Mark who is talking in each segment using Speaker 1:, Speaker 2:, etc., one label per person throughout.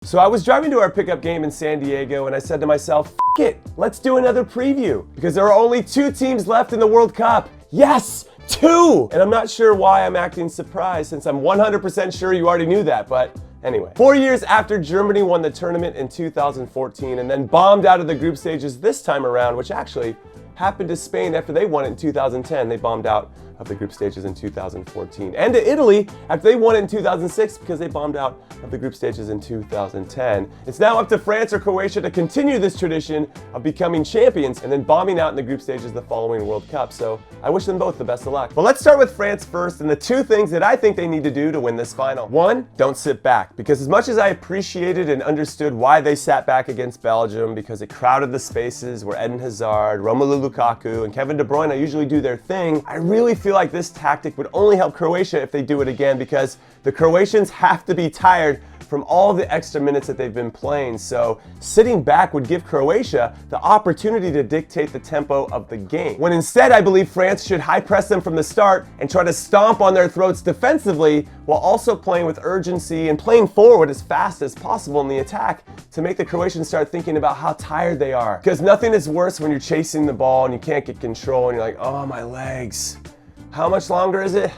Speaker 1: So I was driving to our pickup game in San Diego and I said to myself, F it, let's do another preview because there are only 2 teams left in the World Cup. Yes, 2! And I'm not sure why I'm acting surprised since I'm 100% sure you already knew that, but anyway. 4 years after Germany won the tournament in 2014 and then bombed out of the group stages this time around, which actually happened to Spain after they won it in 2010. They bombed out of the group stages in 2014. And to Italy after they won it in 2006 because they bombed out of the group stages in 2010. It's now up to France or Croatia to continue this tradition of becoming champions and then bombing out in the group stages the following World Cup. So I wish them both the best of luck. But let's start with France first and the 2 things that I think they need to do to win this final. 1, don't sit back, because as much as I appreciated and understood why they sat back against Belgium because it crowded the spaces where Eden Hazard, Romelu Lukaku, and Kevin De Bruyne usually do their thing, I really feel like this tactic would only help Croatia if they do it again because the Croatians have to be tired from all the extra minutes that they've been playing. So sitting back would give Croatia the opportunity to dictate the tempo of the game. When instead I believe France should high press them from the start and try to stomp on their throats defensively while also playing with urgency and playing forward as fast as possible in the attack to make the Croatians start thinking about how tired they are. Because nothing is worse when you're chasing the ball and you can't get control and you're like, oh, my legs. How much longer is it?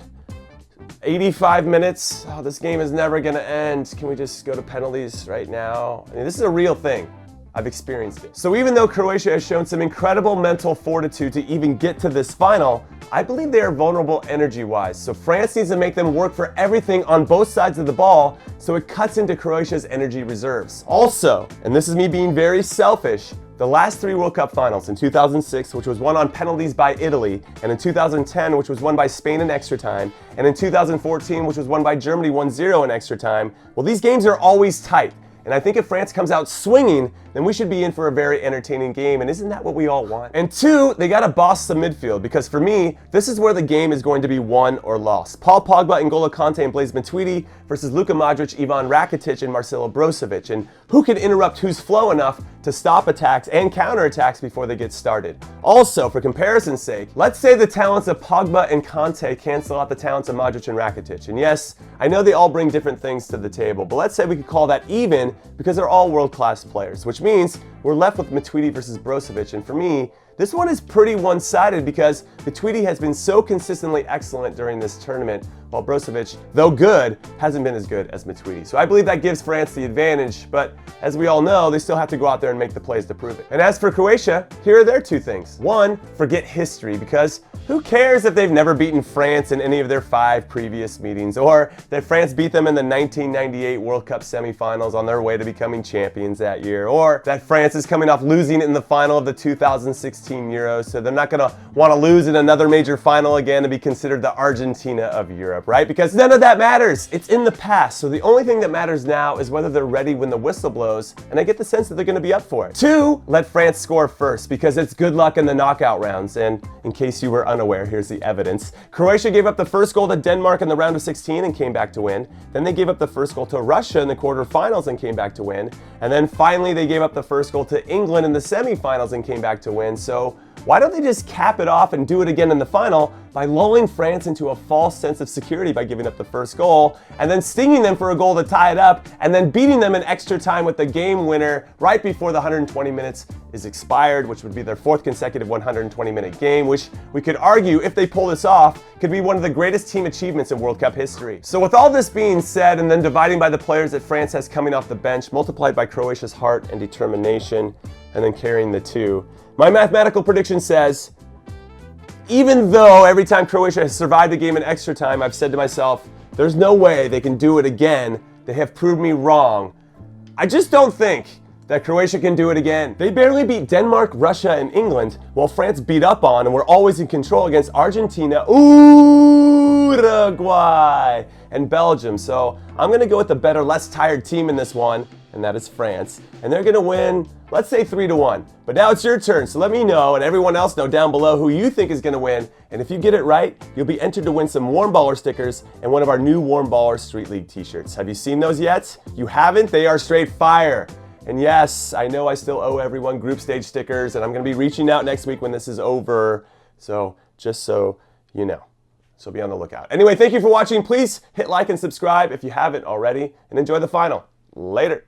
Speaker 1: 85 minutes. Oh, this game is never gonna end. Can we just go to penalties right now? I mean, this is a real thing. I've experienced it. So even though Croatia has shown some incredible mental fortitude to even get to this final, I believe they are vulnerable energy-wise. So France needs to make them work for everything on both sides of the ball so it cuts into Croatia's energy reserves. Also, and this is me being very selfish, the last 3 World Cup finals, in 2006, which was won on penalties by Italy, and in 2010, which was won by Spain in extra time, and in 2014, which was won by Germany 1-0 in extra time, well, these games are always tight. And I think if France comes out swinging, then we should be in for a very entertaining game, and isn't that what we all want? And 2, they gotta boss the midfield, because for me, this is where the game is going to be won or lost. Paul Pogba, N'Golo Kante, and Blaise Matuidi versus Luka Modric, Ivan Rakitic, and Marcelo Brozovic, and who can interrupt whose flow enough to stop attacks and counterattacks before they get started. Also, for comparison's sake, let's say the talents of Pogba and Kante cancel out the talents of Modric and Rakitic. And yes, I know they all bring different things to the table, but let's say we could call that even because they're all world-class players, which means we're left with Matuidi versus Brozovic. And for me, this one is pretty one-sided because Matuidi has been so consistently excellent during this tournament, while Brozovic, though good, hasn't been as good as Matuidi. So I believe that gives France the advantage, but as we all know, they still have to go out there and make the plays to prove it. And as for Croatia, here are their 2 things. 1, forget history, because who cares if they've never beaten France in any of their 5 previous meetings, or that France beat them in the 1998 World Cup semifinals on their way to becoming champions that year, or that France is coming off losing in the final of the 2016 Euros, so they're not gonna wanna lose in another major final again to be considered the Argentina of Europe, right? Because none of that matters. It's in the past, so the only thing that matters now is whether they're ready when the whistle blows, and I get the sense that they're gonna be up for it. 2, let France score first, because it's good luck in the knockout rounds, and in case you were unaware, here's the evidence. Croatia gave up the first goal to Denmark in the round of 16 and came back to win. Then they gave up the first goal to Russia in the quarterfinals and came back to win. And then finally they gave up the first goal to England in the semifinals and came back to win. So why don't they just cap it off and do it again in the final by lulling France into a false sense of security by giving up the first goal and then stinging them for a goal to tie it up and then beating them in extra time with the game winner right before the 120 minutes is expired, which would be their 4th consecutive 120-minute game, which we could argue, if they pull this off, could be one of the greatest team achievements in World Cup history. So with all this being said, and then dividing by the players that France has coming off the bench, multiplied by Croatia's heart and determination, and then carrying the 2, my mathematical prediction says, even though every time Croatia has survived the game in extra time, I've said to myself, there's no way they can do it again. They have proved me wrong. I just don't think that Croatia can do it again. They barely beat Denmark, Russia, and England, while France beat up on and were always in control against Argentina, Uruguay, and Belgium. So I'm gonna go with the better, less tired team in this one, and that is France. And they're gonna win, let's say 3-1. But now it's your turn, so let me know and everyone else know down below who you think is gonna win. And if you get it right, you'll be entered to win some Warm Baller stickers and one of our new Warm Baller Street League t-shirts. Have you seen those yet? You haven't? They are straight fire. And yes, I know I still owe everyone group stage stickers, and I'm gonna be reaching out next week when this is over. So just so you know. So be on the lookout. Anyway, thank you for watching. Please hit like and subscribe if you haven't already, and enjoy the final. Later.